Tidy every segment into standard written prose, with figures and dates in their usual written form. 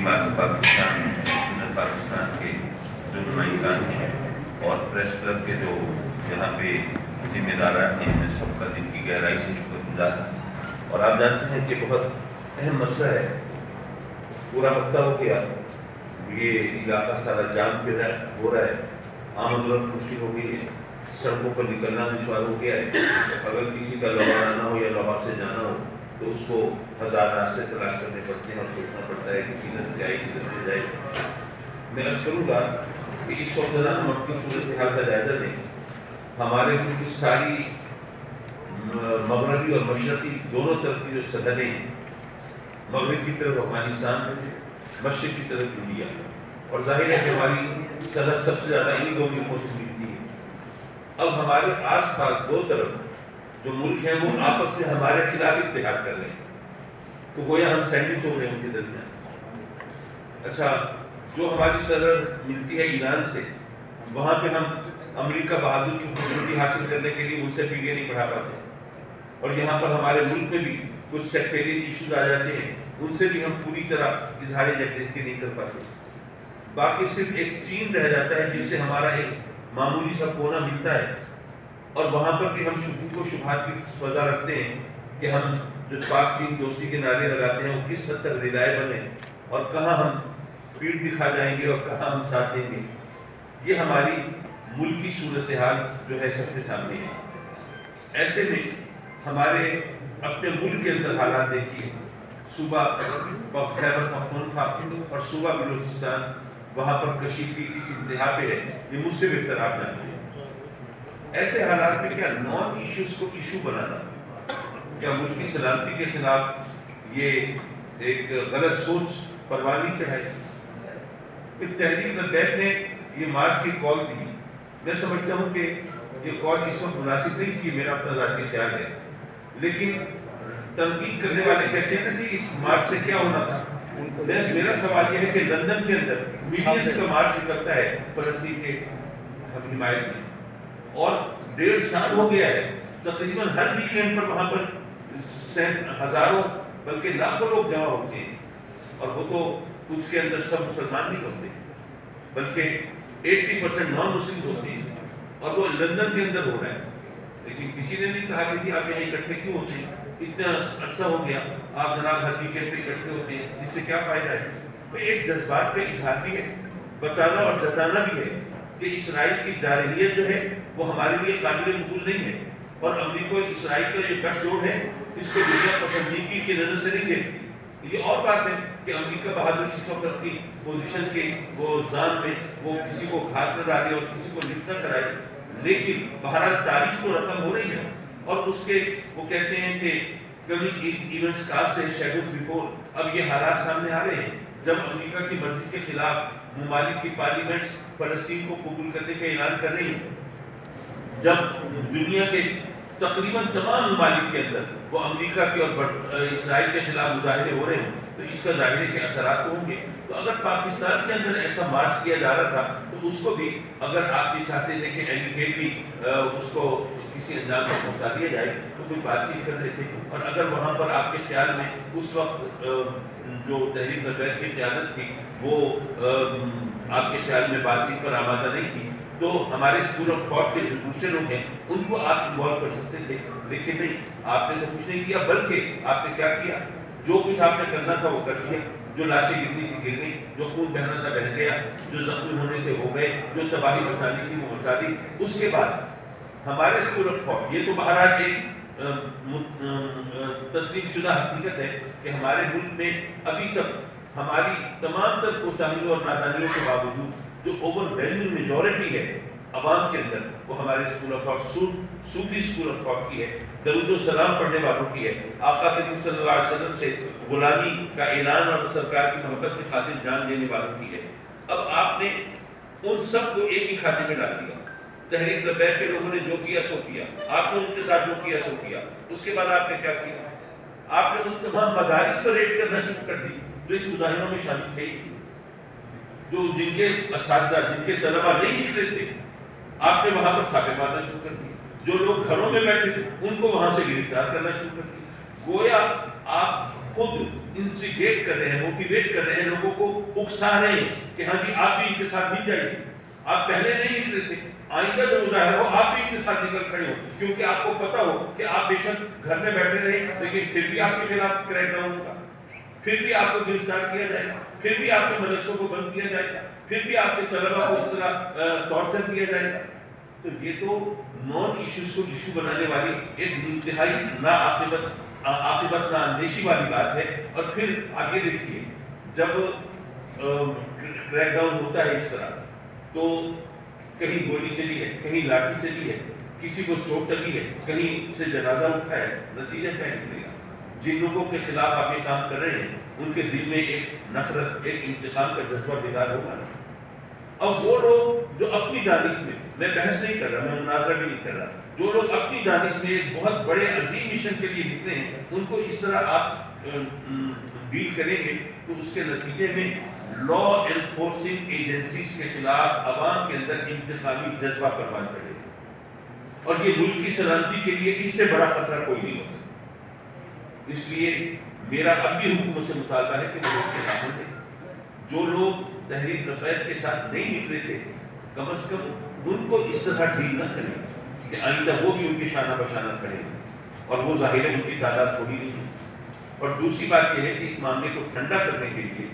پاکستان کے جو نمائندگان ہیں اور پریس کلب کے جو یہاں پہ ذمہ داران ہیں، میں سب کا دل کی گہرائی سے شکر گزار ہوں۔ اور آپ جانتے ہیں کہ بہت اہم مسئلہ ہے، پورا ہفتہ ہو گیا یہ علاقہ سارا جام پہ ہو رہا ہے، آمد و رفت مشکل ہو گئی ہے، سڑکوں پر نکلنا دشوار ہو گیا ہے۔ اگر کسی کا لاہور آنا ہو یا لاہور سے جانا ہو تو اس کو ہزار راستے تلاش کرنے پڑتے ہیں اور سوچنا پڑتا ہے کہ کدھر سے جائے کدھر سے جائے۔ میں عرض کروں گا کہ اس وقت ہم اپنی صورتحال کا جائزہ لیں۔ ہمارے ملک کی ساری مغربی اور مشرقی دونوں طرف کی جو سرحدیں ہیں، مغرب کی طرف افغانستان ہے، مشرق کی طرف انڈیا، اور ظاہر ہے کہ ہماری سرحد سب سے زیادہ انہی دو ملکوں سے ملتی ہے۔ اب ہمارے آس پاس دو طرف جو ملک ہیں وہ آپس میں ہمارے خلاف اتحاد کر رہے ہیں، تو گویا ہم سینڈوچ ہو رہے ہیں ان کے درمیان۔ اچھا، جو ہماری سرحد ملتی ہے ایران سے، وہاں پہ ہم امریکہ بہادر کی خوبصورتی حاصل کرنے کے لیے ان سے پیڑیاں نہیں بڑھا پاتے، اور یہاں پر ہمارے ملک میں بھی کچھ سیکٹریین ایشوز آ جاتے ہیں، ان سے بھی ہم پوری طرح اظہار یکجہتی نہیں کر پاتے۔ باقی صرف ایک چین رہ جاتا ہے جس سے ہمارا ایک معمولی سا کونا ملتا ہے، اور وہاں پر بھی ہم شکوک و شبہات کی فضا رکھتے ہیں کہ ہم جو پاک چین دوستی کے نعرے لگاتے ہیں وہ کس حد تک ریلائبل ہیں، اور کہاں ہم پیڑ دکھا جائیں گے اور کہاں ہم ساتھ دیں گے۔ یہ ہماری ملکی صورتحال جو ہے سب کے سامنے ہے۔ ایسے میں ہمارے اپنے ملک کے اندر حالات دیکھیے، صوبہ خیبر پختونخوا اور صوبہ بلوچستان، وہاں پر کشیدگی کس انتہا پہ ہے، یہ مجھ سے بہتر آپ جانتے ہیں۔ ایسے حالات میں کیا نان ایشوز کو ایشو بنانا، کیا ملکی سلامتی کے خلاف یہ ایک غلط سوچ پروان نہیں چڑھائی؟ پھر تحریک لبیک نے یہ مارچ کی کال دی، میں سمجھتا ہوں کہ یہ کال اس وقت مناسب نہیں تھی، میرا اپنا ذاتی خیال ہے، لیکن تنقید کرنے والے کہتے ہیں کہ اس مارچ سے کیا ہونا تھا۔ میرا سوال یہ ہے کہ لندن کے اندر ملینز کا مارچ نکلتا ہے فلسطین کے حمایت میں، اور 1.5 سال ہو گیا ہے، تقریباً ہر ویکینڈ پر وہاں پر ہزاروں بلکہ لاکھوں لوگ جمع ہوتے ہیں، اور وہ تو اس کے اندر سب مسلمان نہیں ہوتے بلکہ 80% نان مسلم ہوتے ہیں، اور وہ لندن کے اندر ہو رہا ہے، لیکن کسی نے نہیں کہا کہ آپ یہاں اکٹھے کیوں ہوتے ہیں، اتنا عرصہ ہو گیا، آپ جناب ہر ویکینڈ پہ اکٹھے ہوتے ہیں، اس سے کیا فائدہ ہے؟ تو ایک جذبات کا اظہار بھی ہے، بتانا اور جتانا بھی ہے کہ اسرائیل کی جارحیت جو ہے وہ ہمارے لیے قابل قبول نہیں ہے، اور امریکہ اسرائیل کا جو گٹھ جوڑ ہے اس کو دنیا پسندیدگی کی نظر سے نہیں دیکھتی۔ یہ اور بات ہے کہ امریکہ بہادر اس وقت اپنی پوزیشن کے وہ زان میں وہ کسی کو گھاس نہ ڈالے اور کسی کو لفٹ نہ کرائے، لیکن بہرحال تاریخ تو رقم ہو رہی ہے، اور اس کے وہ کہتے ہیں کہ کمنگ ایونٹس کاسٹ ہے شیڈوز بیفور۔ اب یہ حالات سامنے آ رہے ہیں جب امریکہ کی مرضی کے خلاف ممالک کی پارلیمنٹس فلسطین کو قبول کرنے کا اعلان کر رہی ہیں، جب دنیا کے تقریباً تمام ممالک کے اندر وہ امریکہ کے اور اسرائیل کے خلاف مظاہرے ہو رہے ہیں، تو اس کا ظاہر ہے کہ اثرات ہوں گے۔ تو اگر پاکستان کے اندر ایسا مارچ کیا جا رہا تھا تو اس کو بھی اگر آپ یہ چاہتے تھے کہ ایڈوکیٹلی اس کو کسی انجام تک پہنچا دیا جائے تو کوئی بات چیت کر رہے تھے، اور اگر وہاں پر آپ کے خیال میں اس وقت جو تحریک لبیک کی قیادت تھی وہ آپ کے خیال میں بات چیت پر آمادہ نہیں تھی، تو ہمارے اسکول آف تھاٹ کے جو دوسرے لوگ ہیں ان کو آپ انوالو کر سکتے تھے، لیکن نہیں، آپ نے تو کچھ نہیں کیا، بلکہ آپ نے کیا کیا، جو کچھ آپ نے کرنا تھا وہ کر دیا، جو لاشیں گرنی تھی گر گئی، جو خون بہنا تھا بہہ گیا، جو زخمی ہونے تھے ہو گئے، جو تباہی مچانی تھی وہ مچا دی۔ اس کے بعد ہمارے اسکول آف تھاٹ، یہ تو بہرحال ایک تسلیم شدہ حقیقت ہے کہ ہمارے ملک میں ابھی تک ہماری تمام تر کوتاہیوں اور نادانیوں کے باوجود جو اوور ویلمنگ میجورٹی ہے عوام کے اندر وہ ہمارے اسکول آف تھاٹ صوفی اسکول آف تھاٹ کی ہے، درود و سلام پڑھنے والوں کی ہے، آقا کریم صلی اللہ علیہ وسلم سے غلامی کا اعلان اور سرکار کی محبت کی خاطر جان دینے والوں کی ہے۔ اب آپ نے ان سب کو ایک ہی کھاتے میں ڈال دیا، تحریک لبیک کے لوگوں نے جو کیا سو کیا، آپ نے ان کے ساتھ جو کیا سو کیا، اس کے بعد آپ نے کیا کیا، آپ نے ان تمام مدارس پر ریٹ کرنا شروع کر دی جو اس مظاہروں میں شامل تھے، جو جن کے اساتذہ جن کے طلبہ نہیں نکلے تھے، آپ نے وہاں پر چھاپے مارنا شروع کر دی، جو لوگ گھروں میں بیٹھے تھے ان کو وہاں سے گرفتار کرنا شروع کر دیا۔ گویا آپ خود انسٹیگیٹ کر رہے ہیں، موٹیویٹ کر رہے ہیں، لوگوں کو اکسا رہے ہیں کہ ہاں جی آپ بھی ان کے ساتھ مل جائیے، آپ پہلے نہیں نکلے تھے، آئندہ جو مظاہرہ ہو آپ بھی ان کے ساتھ نکل کھڑے ہو، کیونکہ آپ کو پتا ہو کہ آپ بے شک گھر میں بیٹھے رہے لیکن پھر بھی آپ کے خلاف کریک ڈاؤن ہوگا، پھر بھی آپ کو گرفتار کیا جائے گا، پھر بھی آپ کے مدرسوں کو بند کیا جائے گا، پھر بھی آپ کے طلبہ کو اس طرح ٹارچر کیا جائے گا. تو یہ تو نان ایشوز کو ایشو بنانے والی ایک انتہائی عاقبت اندیشی والی بات ہے. اور پھر آگے دیکھیے جب کریک ڈاؤن ہوتا ہے اس طرح تو کہیں گولی چلی ہے، کہیں لاٹھی چلی ہے، کسی کو چوٹ لگی ہے، کہیں سے جنازہ اٹھا ہے، نتیجہ کیا نکلے گا؟ جن لوگوں کے خلاف آپ یہ کام کر رہے ہیں ان کے دل میں ایک نفرت، ایک انتقام کا جذبہ بیدار ہوگا نا. اب وہ لوگ جو اپنی دانش میں بحث نہیں کر رہا، میں مناظرہ بھی نہیں کر رہا، جو لوگ اپنی دانش میں ایک بہت بڑے عظیم مشن کے لیے نکلے ہیں ان کو اس طرح آپ ڈیل کریں گے تو اس کے نتیجے میں لا انفورسنگ ایجنسیز کے خلاف عوام کے اندر انتقامی جذبہ پروان چڑھے گا. اور یہ ملک کی سلامتی کے لیے اس سے بڑا خطرہ کوئی نہیں ہو سکتا. اس لیے میرا اب بھی حکومت سے مطالبہ ہے کہ وہ اس کے نام دیں. جو لوگ تحریک نفید کے ساتھ نہیں نکلے تھے کم از کم ان کو اس طرح ڈیل نہ کریں کہ آئندہ وہ بھی ان کی شانہ بشانہ کریں. اور وہ ظاہر ہے ان کی تعداد تھوڑی نہیں ہے. اور دوسری بات یہ ہے کہ اس معاملے کو ٹھنڈا کرنے کے لیے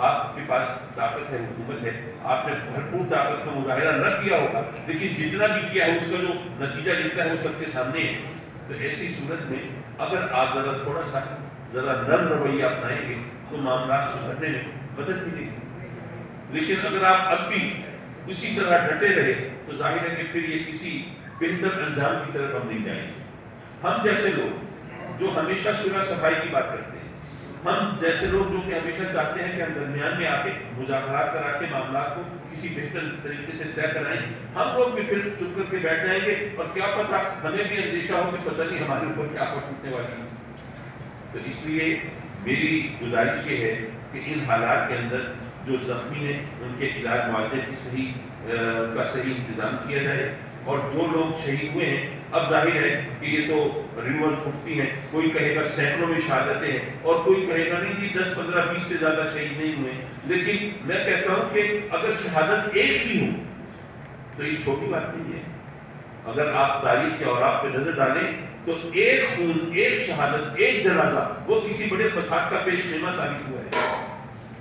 آپ کے پاس طاقت ہے، حکومت ہے، آپ نے بھرپور طاقت کا مظاہرہ نہ کیا ہوگا لیکن جتنا بھی کیا ہے اس کا جو نتیجہ نکلا ہے وہ سب کے سامنے ہے. تو ایسی صورت میں اگر آپ ذرا نرم رویہ اپنائیں گے تو معاملات سدھرنے میں مدد ملے گی. لیکن اگر آپ اب بھی اسی طرح ڈٹے رہے تو ظاہر ہے کہ پھر یہ کسی بہتر انجام کی طرف ہم نہیں جائیں گے. ہم جیسے لوگ جو ہمیشہ صلح صفائی کی بات کرتے ہیں، ہم جیسے لوگ جو کہ ہمیشہ چاہتے ہیں کہ ہم درمیان میں آ کے مذاکرات کرا کے معاملات کو کسی بہتر طریقے سے طے کرائیں، ہم لوگ بھی پھر چپ کر کے بیٹھ جائیں گے اور کیا پتہ ہمیں بھی اندیشہ ہو کہ پتہ نہیں ہمارے اوپر کیا ٹوٹنے والی ہے. تو اس لیے میری گزارش یہ ہے کہ ان حالات کے اندر جو زخمی ہیں ان کے علاج معالجے کی صحیح انتظام کیا جائے. اور جو لوگ شہید ہوئے ہیں اب ظاہر ہے کہ یہ تو ریموٹ اٹھتی ہیں، کوئی کہے گا سینکڑوں میں شہادتیں ہیں اور کوئی کہے گا نہیں جی 10 15 20 سے زیادہ شہید نہیں ہوئے. لیکن میں کہتا ہوں کہ اگر شہادت ایک بھی ہو تو یہ چھوٹی بات نہیں ہے. اگر آپ تاریخ کے اوراق پہ نظر ڈالیں تو ایک خون، ایک شہادت، ایک جنازہ وہ کسی بڑے فساد کا پیش خیمہ ثابت ہوا ہے.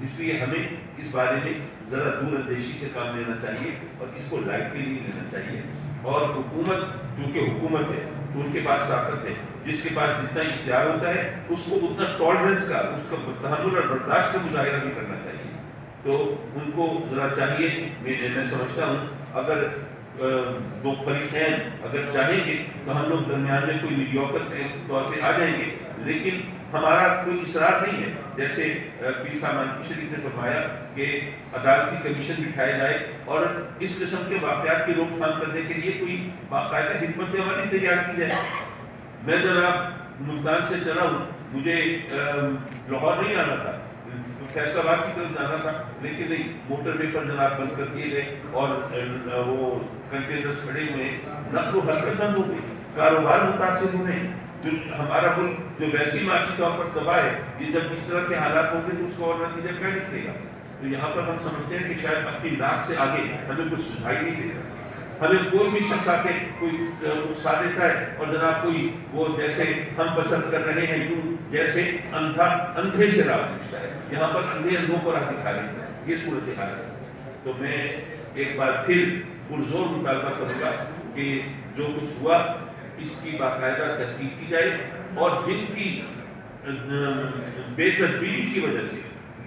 اس لیے ہمیں اس بارے میں ذرا دور اندیشی سے کام لینا چاہیے اور اس کو لائٹلی نہیں لینا چاہیے. اور حکومت چونکہ حکومت ہے تو ان کے پاس طاقت ہے، جس کے پاس جتنا اختیار ہوتا ہے اس کو اتنا ٹالرنس کا، اس کا تحمل اور برداشت کا مظاہرہ بھی کرنا چاہیے. تو ان کو ذرا چاہیے، میں سمجھتا ہوں اگر دو فریقین اگر چاہیں گے تو ہم لوگ درمیان میں کوئی میڈیوکر کے طور پہ آ جائیں گے. لیکن ہمارا کوئی اصرار نہیں ہے، جیسے پیر صاحب مانکی شریف نے فرمایا کہ عدالتی کمیشن بٹھایا جائے اور اس قسم کے واقعات کی روک تھام کرنے کے لیے کوئی باقاعدہ حکمت عملی تیار کی جائے. میں ذرا ملتان سے چلا ہوں، مجھے لاہور نہیں آنا تھا، فیصل آباد کی طرف جانا تھا، لیکن نہیں، موٹر وے پر جناب بند کر دیے گئے اور وہ کنٹینرز کھڑے ہوئے، نقل و حرکت بند ہو گئی، کاروبار متاثر ہوئے. جو ہمارا ملک جو ویسی معاشی طور پر تباہ ہے، یہ جب اس طرح کے حالات ہوں گے تو اس کو اور نتیجہ کیا نکلے گا؟ تو یہاں پر ہم سمجھتے ہیں کہ شاید اپنی ناک سے آگے ہمیں کچھ سجھائی نہیں دے رہا. ہمیں کوئی بھی شخص آ کے کوئی اکسا دیتا ہے اور جناب کوئی وہ جیسے ہم پسند کر رہے ہیں یوں جیسے اندھے سے راہ پوچھتا ہے، یہاں پر اندھے اندھوں کو راہ دکھا رہے ہیں. یہ صورتحال ہے. تو میں ایک بار پھر پرزور مطالبہ کروں گا کہ جو کچھ ہوا اس کی باقاعدہ تحقیق کی جائے اور جن کی بے تدبیری کی وجہ سے،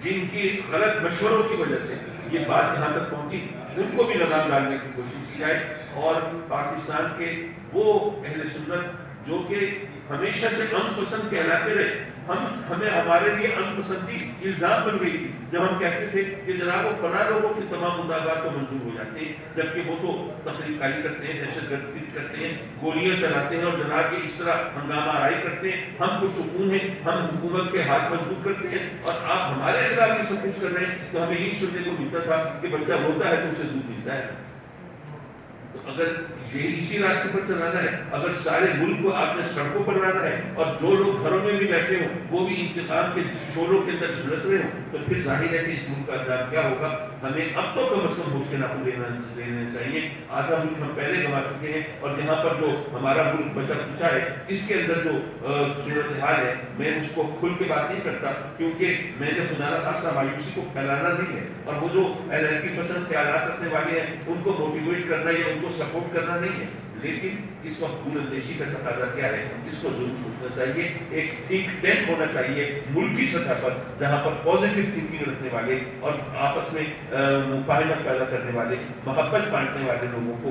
جن کی غلط مشوروں کی وجہ سے یہ بات یہاں تک پہنچی ان کو بھی لگام ڈالنے کی کوشش کی جائے. اور پاکستان کے وہ اہل سنت جو کہ ہمیشہ سے امن پسند کہلاتے رہے، ہمیں ہمارے لیے امن پسندی الزام بن گئی تھی جب ہم کہتے تھے کہ جناب وہ فلاں لوگوں کے تمام مطالبات تو منظور ہو جاتے ہیں، جبکہ وہ تو تخریب کاری کرتے ہیں، دہشت گردی کرتے ہیں، گولیاں چلاتے ہیں اور جناب یہ اس طرح ہنگامہ آرائی کرتے ہیں. ہم کو سکون ہے، ہم حکومت کے ہاتھ مضبوط کرتے ہیں اور آپ ہمارے خلاف یہ سب کچھ کر رہے ہیں. تو ہمیں یہی سننے کو ملتا تھا کہ بچہ روتا ہے تو اسے دودھ ملتا ہے. تو اگر یہ اسی راستے پر چلانا ہے، اگر سارے ملک کو آپ نے سڑکوں پر لانا ہے اور جو لوگ گھروں میں بھی بیٹھے ہوں وہ بھی انتخاب کے شوروں کے اندر جھلس رہے ہوں، تو پھر ظاہر ہے کہ اس ملک کا انجام کیا ہوگا۔ ہمیں اب تو کم از کم ہوش کے ناخن لینا چاہیے۔ آدھا ملک ہم پہلے گنوا چکے ہیں، اور یہاں پر جو ہمارا ملک بچا کچا ہے اس کے اندر جو صورتحال ہے، میں اس کو کھل کے بات نہیں کرتا، کیونکہ میں نے خدا نہ خواستہ مایوسی کو پھیلانا نہیں ہے، اور وہ جو کی پسند خیالات رکھنے والے ہیں ان کو موٹیویٹ کرنا یا ان کو سپورٹ کرنا نہیں ہے، لیکن اس وقت دور اندیشی کا تقاضا کیا ہے، اس کو ضرور سوچنا چاہیے۔ ایک تھنک ٹینک ہونا چاہیے ملکی سطح پر، جہاں پر پازیٹیو تھنکنگ رکھنے والے اور آپس میں مفاہمت پیدا کرنے والے، محبت بانٹنے والے لوگوں کو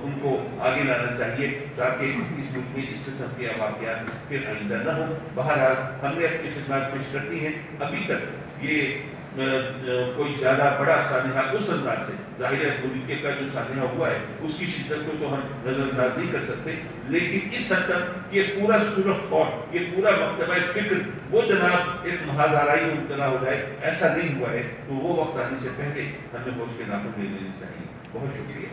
ان کو آگے لانا چاہیے، تاکہ اس ملک میں اس قسم کے واقعات پھر آئندہ نہ ہو۔ بہرحال ہم نے اپنی خدمات پیش کرتی ہیں، ابھی تک یہ کوئی زیادہ بڑا سانحہ اس انداز سے، ظاہر ہے ملک کا جو سانحہ ہوا ہے اس کی شدت کو تو ہم نظر انداز نہیں کر سکتے، لیکن اس حد تک یہ پورا اسکول آف تھاٹ، یہ پورا مکتبہ فکر وہ جناب ایک محاذ آرائی میں مبتلا ہو جائے، ایسا نہیں ہوا ہے۔ تو وہ وقت آنے سے پہلے ہمیں ہوش کے ناخن لے لینی چاہیے۔ بہت شکریہ۔